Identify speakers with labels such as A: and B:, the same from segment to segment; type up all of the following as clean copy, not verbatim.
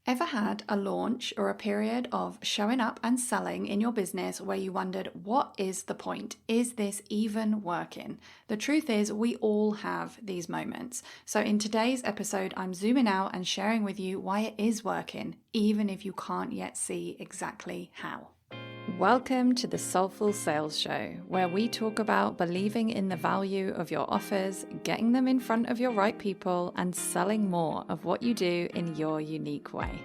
A: Ever had a launch or a period of showing up and selling in your business where you wondered, what is the point? Is this even working? The truth is, we all have these moments. So in today's episode, I'm zooming out and sharing with you why it is working, even if you can't yet see exactly how. Welcome to the Soulful Sales Show, where we talk about believing in the value of your offers, getting them in front of your right people, and selling more of what you do in your unique way.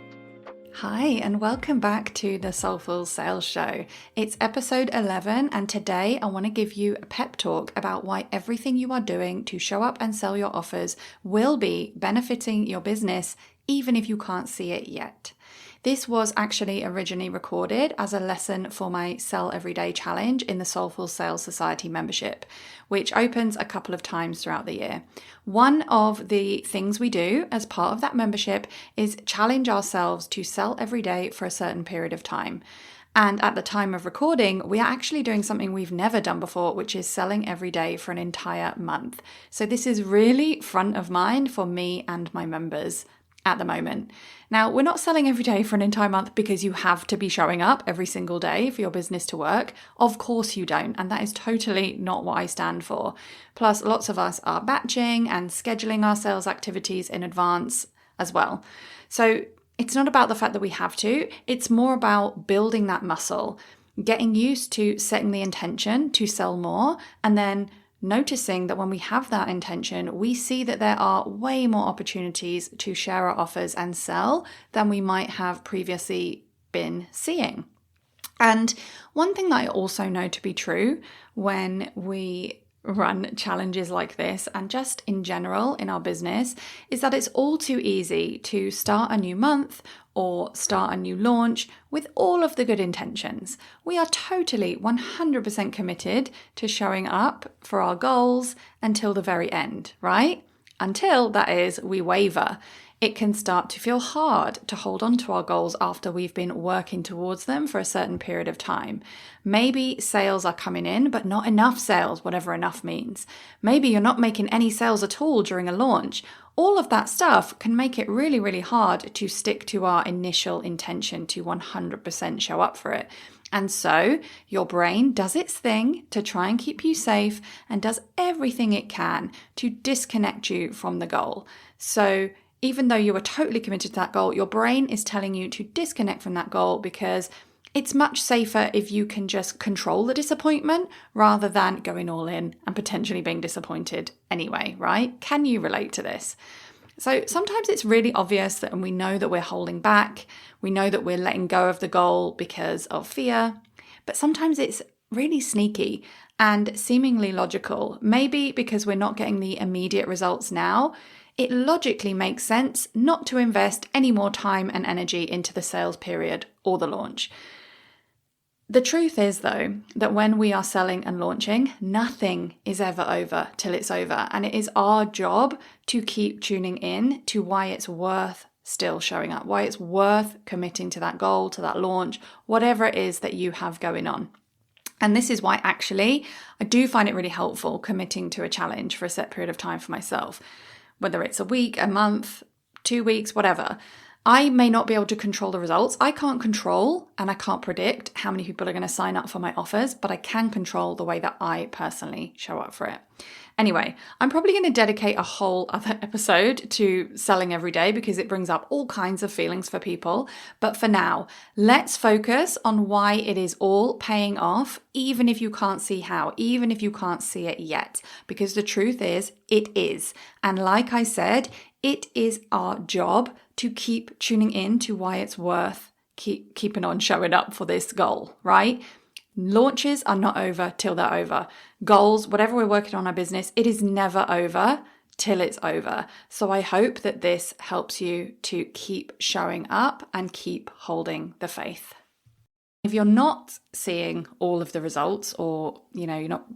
A: Hi, and welcome back to the Soulful Sales Show. It's episode 11, and today I want to give you a pep talk about why everything you are doing to show up and sell your offers will be benefiting your business, even if you can't see it yet. This was actually originally recorded as a lesson for my Sell Everyday Challenge in the Soulful Sales Society membership, which opens a couple of times throughout the year. One of the things we do as part of that membership is challenge ourselves to sell every day for a certain period of time. And at the time of recording, we are actually doing something we've never done before, which is selling every day for an entire month. So this is really front of mind for me and my members at the moment. Now, we're not selling every day for an entire month because you have to be showing up every single day for your business to work. Of course you don't. And that is totally not what I stand for. Plus, lots of us are batching and scheduling our sales activities in advance as well. So it's not about the fact that we have to. It's more about building that muscle, getting used to setting the intention to sell more, and then noticing that when we have that intention, we see that there are way more opportunities to share our offers and sell than we might have previously been seeing. And one thing that I also know to be true when we run challenges like this and just in general in our business is that it's all too easy to start a new month or start a new launch with all of the good intentions. We are totally 100% committed to showing up for our goals until the very end, right? Until, that is, we waver. It can start to feel hard to hold on to our goals after we've been working towards them for a certain period of time. Maybe sales are coming in, but not enough sales, whatever enough means. Maybe you're not making any sales at all during a launch. All of that stuff can make it really, really hard to stick to our initial intention to 100% show up for it. And so your brain does its thing to try and keep you safe and does everything it can to disconnect you from the goal. So even though you are totally committed to that goal, your brain is telling you to disconnect from that goal because it's much safer if you can just control the disappointment rather than going all in and potentially being disappointed anyway, right? Can you relate to this? So sometimes it's really obvious that, and we know that we're holding back, we know that we're letting go of the goal because of fear, but sometimes it's really sneaky and seemingly logical. Maybe because we're not getting the immediate results now, it logically makes sense not to invest any more time and energy into the sales period or the launch. The truth is, though, that when we are selling and launching, nothing is ever over till it's over. And it is our job to keep tuning in to why it's worth still showing up, why it's worth committing to that goal, to that launch, whatever it is that you have going on. And this is why actually I do find it really helpful committing to a challenge for a set period of time for myself. Whether it's a week, a month, 2 weeks, whatever. I may not be able to control the results. I can't control and I can't predict how many people are going to sign up for my offers, but I can control the way that I personally show up for it. Anyway, I'm probably going to dedicate a whole other episode to selling every day because it brings up all kinds of feelings for people. But for now, let's focus on why it is all paying off, even if you can't see how, even if you can't see it yet. Because the truth is, it is. And like I said, it is our job to keep tuning in to why it's worth keeping on showing up for this goal, right? Launches are not over till they're over. Goals, whatever we're working on our business, it is never over till it's over. So I hope that this helps you to keep showing up and keep holding the faith. If you're not seeing all of the results, or you're not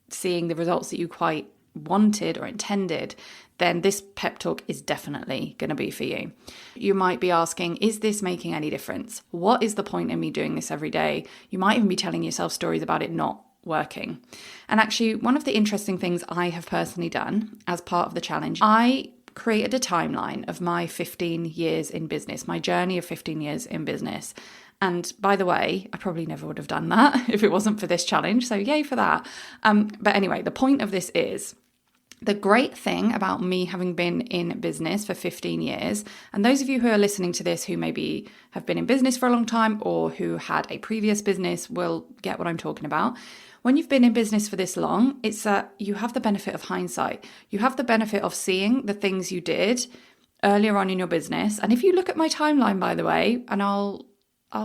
A: seeing the results that you quite wanted or intended, then this pep talk is definitely going to be for you. You might be asking, is this making any difference? What is the point in me doing this every day? You might even be telling yourself stories about it not working. And actually, one of the interesting things I have personally done as part of the challenge, I created a timeline of my 15 years in business, my journey of 15 years in business. And by the way, I probably never would have done that if it wasn't for this challenge. So yay for that. But anyway, the point of this is, the great thing about me having been in business for 15 years, and those of you who are listening to this who maybe have been in business for a long time or who had a previous business will get what I'm talking about. When you've been in business for this long, it's that you have the benefit of hindsight. You have the benefit of seeing the things you did earlier on in your business. And if you look at my timeline, by the way, and I'll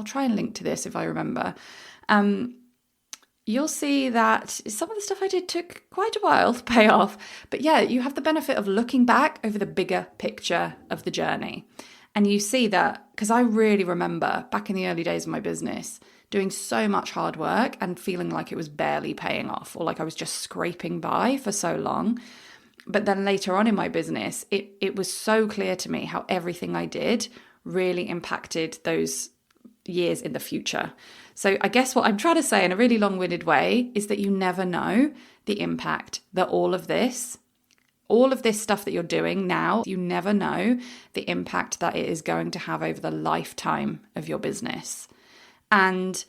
A: try and link to this if I remember, you'll see that some of the stuff I did took quite a while to pay off. But yeah, you have the benefit of looking back over the bigger picture of the journey. And you see that, because I really remember back in the early days of my business, doing so much hard work and feeling like it was barely paying off, or like I was just scraping by for so long. But then later on in my business, it was so clear to me how everything I did really impacted those years in the future. So I guess what I'm trying to say in a really long-winded way is that you never know the impact that all of this stuff that you're doing now, you never know the impact that it is going to have over the lifetime of your business. And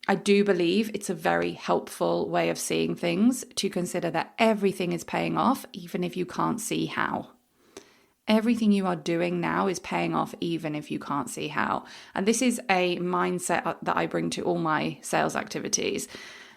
A: I do believe it's a very helpful way of seeing things to consider that everything is paying off, even if you can't see how. Everything you are doing now is paying off, even if you can't see how. And this is a mindset that I bring to all my sales activities.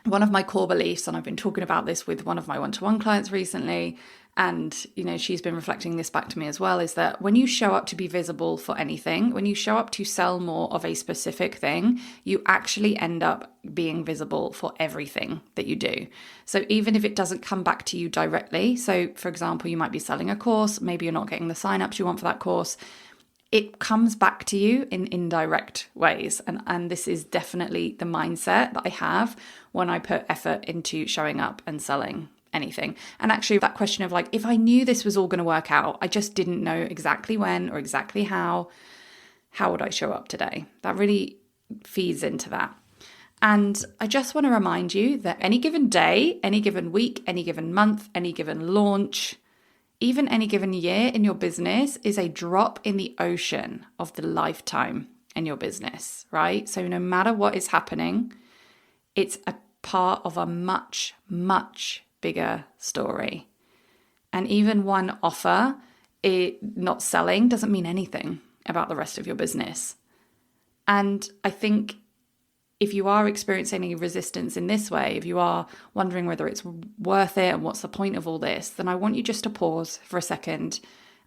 A: One of my core beliefs, and I've been talking about this with one of my one-to-one clients recently, and she's been reflecting this back to me as well, is that when you show up to be visible for anything, when you show up to sell more of a specific thing, you actually end up being visible for everything that you do. So even if it doesn't come back to you directly, so for example, you might be selling a course, maybe you're not getting the signups you want for that course, it comes back to you in indirect ways. And this is definitely the mindset that I have when I put effort into showing up and selling anything. And actually that question of like, if I knew this was all going to work out, I just didn't know exactly when or exactly how would I show up today? That really feeds into that. And I just want to remind you that any given day, any given week, any given month, any given launch, even any given year in your business is a drop in the ocean of the lifetime in your business, right? So no matter what is happening, it's a part of a much, much bigger story. And even one offer, not selling, doesn't mean anything about the rest of your business. And I think if you are experiencing any resistance in this way, if you are wondering whether it's worth it and what's the point of all this, then I want you just to pause for a second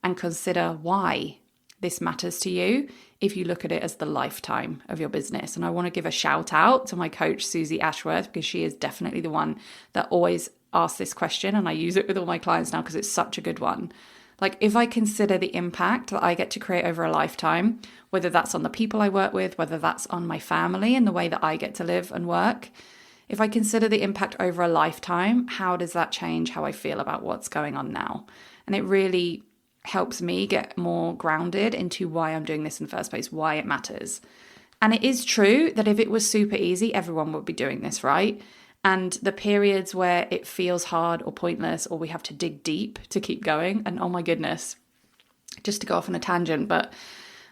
A: and consider why this matters to you if you look at it as the lifetime of your business. And I want to give a shout out to my coach, Susie Ashworth, because she is definitely the one that always asks this question. And I use it with all my clients now because it's such a good one. Like, if I consider the impact that I get to create over a lifetime, whether that's on the people I work with, whether that's on my family and the way that I get to live and work, if I consider the impact over a lifetime, how does that change how I feel about what's going on now? And it really helps me get more grounded into why I'm doing this in the first place, why it matters. And it is true that if it was super easy, everyone would be doing this, right? And the periods where it feels hard or pointless, or we have to dig deep to keep going. And oh my goodness, just to go off on a tangent, but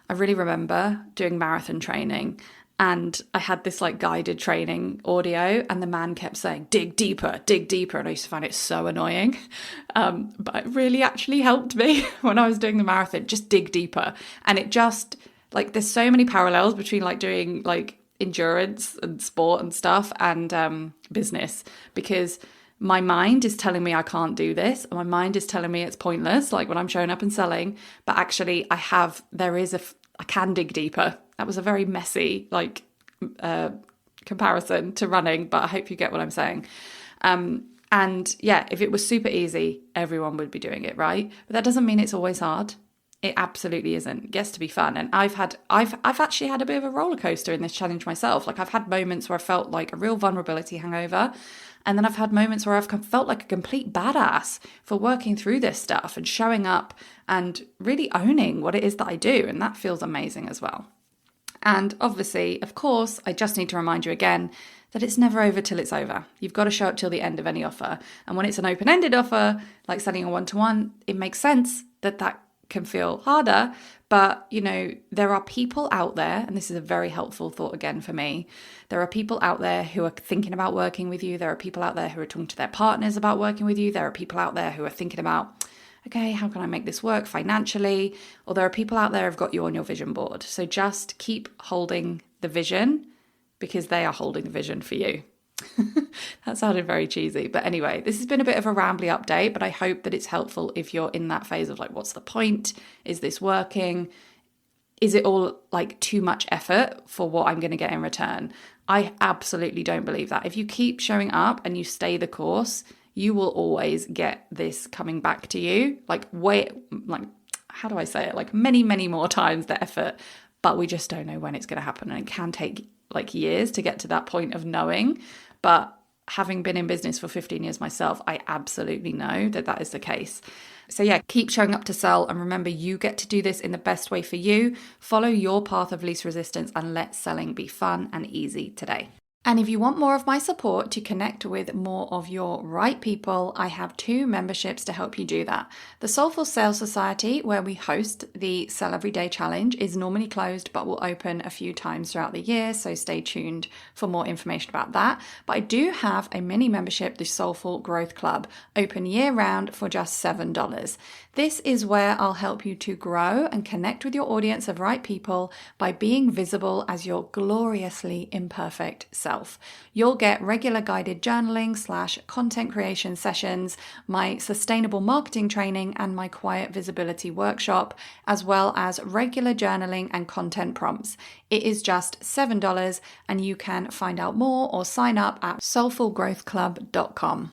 A: I really remember doing marathon training and I had this like guided training audio and the man kept saying, dig deeper. And I used to find it so annoying. But it really actually helped me when I was doing the marathon, just dig deeper. And it just like, there's so many parallels between like doing like endurance and sport and stuff and business, because my mind is telling me I can't do this. My mind is telling me it's pointless, like when I'm showing up and selling, but actually I can dig deeper. That was a very messy like comparison to running, but I hope you get what I'm saying. And yeah, if it was super easy, everyone would be doing it, right? But that doesn't mean it's always hard. It absolutely isn't. It gets to be fun. And I've actually had a bit of a roller coaster in this challenge myself. Like, I've had moments where I felt like a real vulnerability hangover. And then I've had moments where I've felt like a complete badass for working through this stuff and showing up and really owning what it is that I do. And that feels amazing as well. And obviously, of course, I just need to remind you again that it's never over till it's over. You've got to show up till the end of any offer. And when it's an open-ended offer, like selling a one-to-one, it makes sense that can feel harder. But, there are people out there, and this is a very helpful thought again for me. There are people out there who are thinking about working with you. There are people out there who are talking to their partners about working with you. There are people out there who are thinking about, okay, how can I make this work financially? Or there are people out there who've got you on your vision board. So just keep holding the vision because they are holding the vision for you. That sounded very cheesy. But anyway, this has been a bit of a rambly update, but I hope that it's helpful if you're in that phase of like, what's the point? Is this working? Is it all like too much effort for what I'm going to get in return? I absolutely don't believe that. If you keep showing up and you stay the course, you will always get this coming back to you. How do I say it? Like many, many more times the effort, but we just don't know when it's going to happen. And it can take like years to get to that point of knowing. But having been in business for 15 years myself, I absolutely know that that is the case. So yeah, keep showing up to sell. And remember, you get to do this in the best way for you. Follow your path of least resistance and let selling be fun and easy today. And if you want more of my support to connect with more of your right people, I have 2 memberships to help you do that. The Soulful Sales Society, where we host the Sell Every Day Challenge, is normally closed but will open a few times throughout the year, so stay tuned for more information about that. But I do have a mini membership, the Soulful Growth Club, open year round for just $7. This is where I'll help you to grow and connect with your audience of right people by being visible as your gloriously imperfect self. You'll get regular guided journaling / content creation sessions, my sustainable marketing training, and my quiet visibility workshop, as well as regular journaling and content prompts. It is just $7 and you can find out more or sign up at soulfulgrowthclub.com.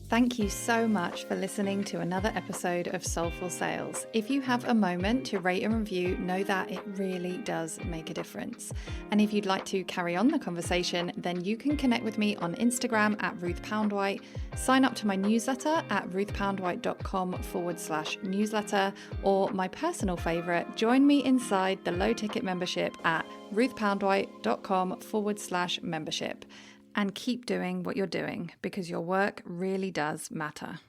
A: Thank you so much for listening to another episode of Soulful Sales. If you have a moment to rate and review, know that it really does make a difference. And if you'd like to carry on the conversation, then you can connect with me on Instagram at Ruth Poundwhite, sign up to my newsletter at ruthpoundwhite.com/newsletter, or my personal favorite, join me inside the low ticket membership at ruthpoundwhite.com/membership. And keep doing what you're doing because your work really does matter.